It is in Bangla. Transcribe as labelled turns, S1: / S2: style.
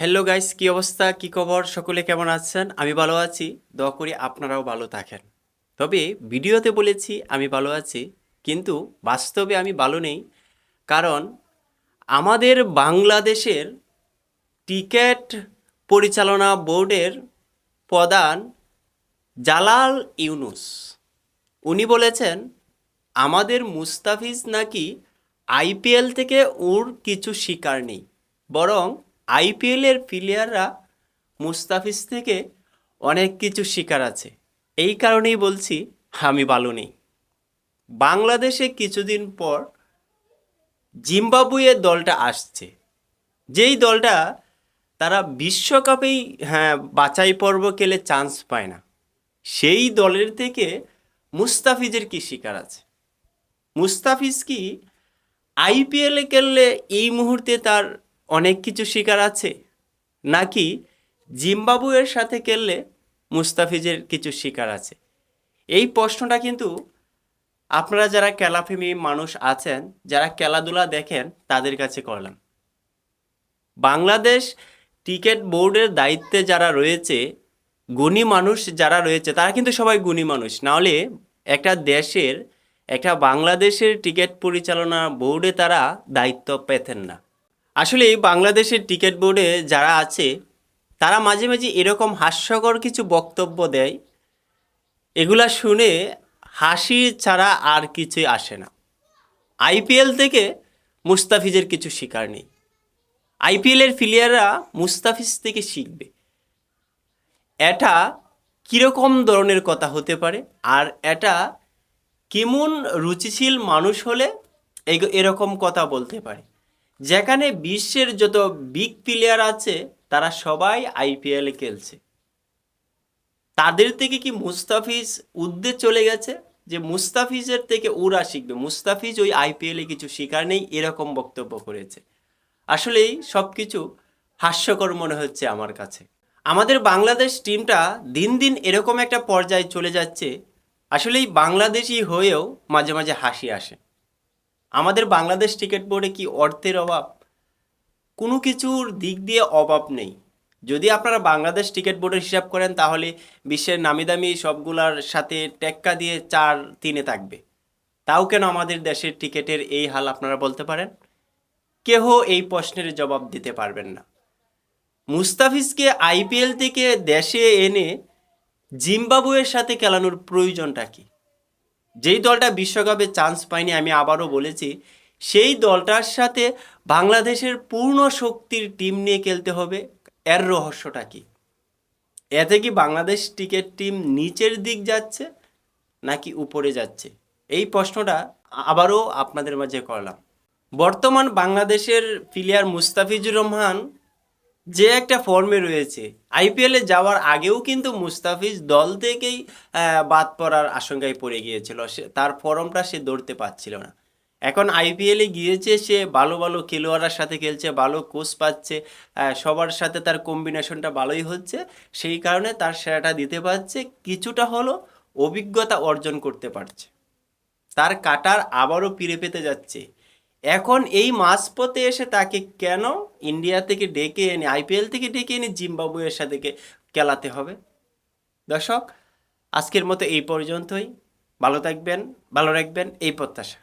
S1: হ্যালো গাইস, কি অবস্থা, কি খবর? সকলে কেমন আছেন? আমি ভালো আছি। দোয়া করি আপনারাও ভালো থাকেন। তবে ভিডিওতে বলেছি আমি ভালো আছি, কিন্তু বাস্তবে আমি ভালো নেই। কারণ আমাদের বাংলাদেশের টিকেট পরিচালনা বোর্ডের প্রধান জালাল ইউনুস, উনি বলেছেন আমাদের মুস্তাফিজ নাকি আইপিএল থেকে ওর কিছু শিকার নেই, বরং আইপিএলের প্লেয়াররা মুস্তাফিজ থেকে অনেক কিছু শিকার আছে। এই কারণেই বলছি আমি ভালো নেই। বাংলাদেশে কিছুদিন পর জিম্বাবুয়ে দলটা আসছে, যেই দলটা তারা বিশ্বকাপেই বাছাই পর্ব খেলে চান্স পায় না, সেই দলের থেকে মুস্তাফিজের কি শিকার আছে? মুস্তাফিজ কি আইপিএলে খেললে এই মুহূর্তে তার অনেক কিছু শিকার আছে, নাকি জিম্বাবুয়ের সাথে খেললে মুস্তাফিজের কিছু শিকার আছে? এই প্রশ্নটা কিন্তু আপনারা যারা খেলাপ্রেমী মানুষ আছেন, যারা খেলাধুলা দেখেন, তাদের কাছে করলাম। বাংলাদেশ ক্রিকেট বোর্ডের দায়িত্বে যারা রয়েছে, গুণী মানুষ যারা রয়েছে, তারা কিন্তু সবাই গুণী মানুষ, নাহলে একটা দেশের, একটা বাংলাদেশের ক্রিকেট পরিচালনা বোর্ডে তারা দায়িত্ব পেতেন না। আসলে এই বাংলাদেশের ক্রিকেট বোর্ডে যারা আছে, তারা মাঝে মাঝে এরকম হাস্যকর কিছু বক্তব্য দেয়, এগুলা শুনে হাসি ছাড়া আর কিছুই আসে না। আইপিএল থেকে মুস্তাফিজের কিছু শিকার নেই, আইপিএলের প্লেয়াররা মুস্তাফিজ থেকে শিখবে। এটা কীরকম ধরনের কথা হতে পারে, আর এটা কেমন রুচিশীল মানুষ হলে এরকম কথা বলতে পারে? যেখানে বিশ্বের যত বিগ প্লেয়ার আছে তারা সবাই আইপিএলে খেলছে, তাদের থেকে কি মুস্তাফিজ উর্ধ্বে চলে গেছে যে মুস্তাফিজের থেকে ওরা শিখবে? মুস্তাফিজ ওই আইপিএলে কিছু শিকার নেই, এরকম বক্তব্য করেছে। আসলেই সব কিছু হাস্যকর মনে হচ্ছে আমার কাছে। আমাদের বাংলাদেশ টিমটা দিন দিন এরকম একটা পর্যায়ে চলে যাচ্ছে, আসলেই বাংলাদেশি হয়েও মাঝে মাঝে হাসি আসে। আমাদের বাংলাদেশ ক্রিকেট বোর্ডে কি অর্থের অভাব? কোনো কিছুর দিক দিয়ে অভাব নেই। যদি আপনারা বাংলাদেশ ক্রিকেট বোর্ডের হিসাব করেন, তাহলে বিশ্বের নামি দামি সবগুলার সাথে টেক্কা দিয়ে 4-3-এ থাকবে। তাও কেন আমাদের দেশের ক্রিকেটের এই হাল, আপনারা বলতে পারেন? কেহ এই প্রশ্নের জবাব দিতে পারবেন না। মুস্তাফিজকে আইপিএল থেকে দেশে এনে জিম্বাবুয়ের সাথে খেলানোর প্রয়োজনটা কি? যেই দলটা বিশ্বকাপে চান্স পায়নি, আমি আবারও বলেছি, সেই দলটার সাথে বাংলাদেশের পূর্ণ শক্তির টিম নিয়ে খেলতে হবে। এর রহস্যটা কি? এতে কি বাংলাদেশ ক্রিকেট টিম নিচের দিক যাচ্ছে নাকি উপরে যাচ্ছে? এই প্রশ্নটা আবারও আপনাদের মাঝে করলাম। বর্তমান বাংলাদেশের প্লেয়ার মুস্তাফিজুর রহমান যে একটা ফর্মে রয়েছে, আইপিএলে যাওয়ার আগেও কিন্তু মুস্তাফিজ দল থেকেই বাদ পড়ার আশঙ্কায় পড়ে গিয়েছিল, সে তার ফর্মটা সে ধরতে পারছিল না। এখন আইপিএলে গিয়েছে, সে ভালো ভালো খেলোয়াড়ের সাথে খেলছে, ভালো কোচ পাচ্ছে, সবার সাথে তার কম্বিনেশনটা ভালোই হচ্ছে, সেই কারণে তার সেরাটা দিতে পারছে, কিছুটা হলো অভিজ্ঞতা অর্জন করতে পারছে, তার কাটার আবারও ফিরে পেতে যাচ্ছে। এখন এই মাঝপথে এসে তাকে কেন ইন্ডিয়া থেকে ডেকে এনে, আইপিএল থেকে ডেকে এনে জিম্বাবুয়ের সাথে খেলাতে হবে? দর্শক, আজকের মতো এই পর্যন্তই। ভালো থাকবেন, ভালো রাখবেন এই প্রত্যাশা।